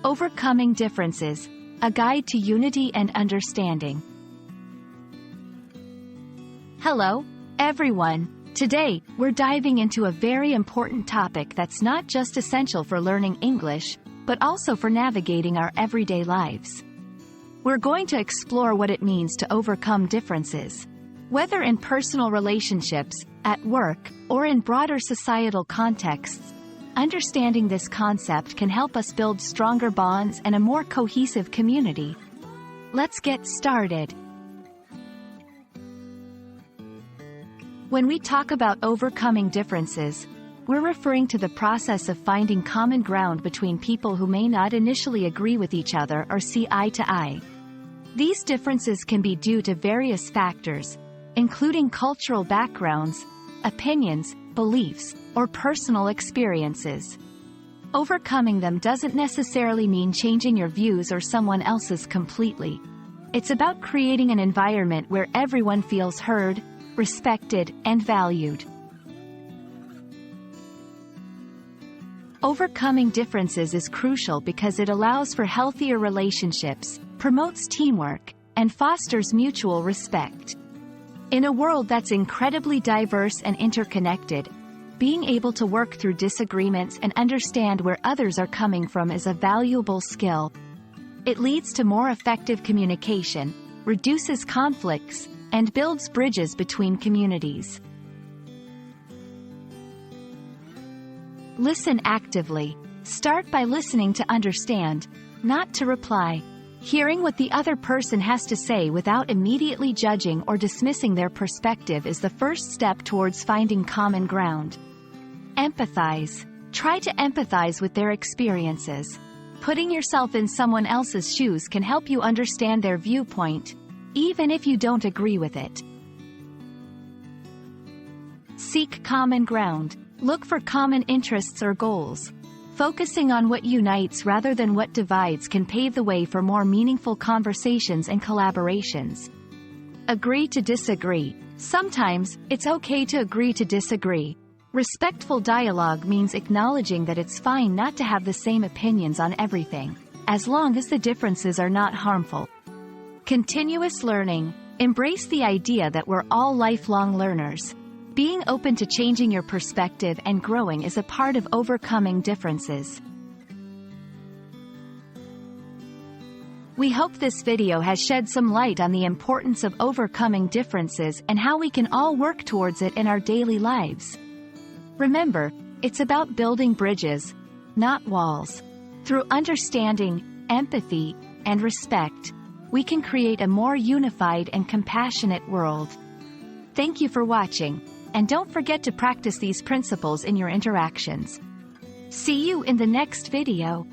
Overcoming Differences, a guide to unity and understanding. Hello, everyone. Today, we're diving into a very important topic that's not just essential for learning English, but also for navigating our everyday lives. We're going to explore what it means to overcome differences. Whether in personal relationships, at work, or in broader societal contexts, understanding this concept can help us build stronger bonds and a more cohesive community. Let's get started. When we talk about overcoming differences, we're referring to the process of finding common ground between people who may not initially agree with each other or see eye to eye. These differences can be due to various factors, including cultural backgrounds, opinions, beliefs, or personal experiences. Overcoming them doesn't necessarily mean changing your views or someone else's completely. It's about creating an environment where everyone feels heard, respected, and valued. Overcoming differences is crucial because it allows for healthier relationships, promotes teamwork, and fosters mutual respect. In a world that's incredibly diverse and interconnected, being able to work through disagreements and understand where others are coming from is a valuable skill. It leads to more effective communication, reduces conflicts, and builds bridges between communities. Listen actively. Start by listening to understand, not to reply. Hearing what the other person has to say without immediately judging or dismissing their perspective is the first step towards finding common ground. Empathize. Try to empathize with their experiences. Putting yourself in someone else's shoes can help you understand their viewpoint, even if you don't agree with it. Seek common ground. Look for common interests or goals. Focusing on what unites rather than what divides can pave the way for more meaningful conversations and collaborations. Agree to disagree. Sometimes, it's okay to agree to disagree. Respectful dialogue means acknowledging that it's fine not to have the same opinions on everything, as long as the differences are not harmful. Continuous learning. Embrace the idea that we're all lifelong learners. Being open to changing your perspective and growing is a part of overcoming differences. We hope this video has shed some light on the importance of overcoming differences and how we can all work towards it in our daily lives. Remember, it's about building bridges, not walls. Through understanding, empathy, and respect, we can create a more unified and compassionate world. Thank you for watching, and don't forget to practice these principles in your interactions. See you in the next video.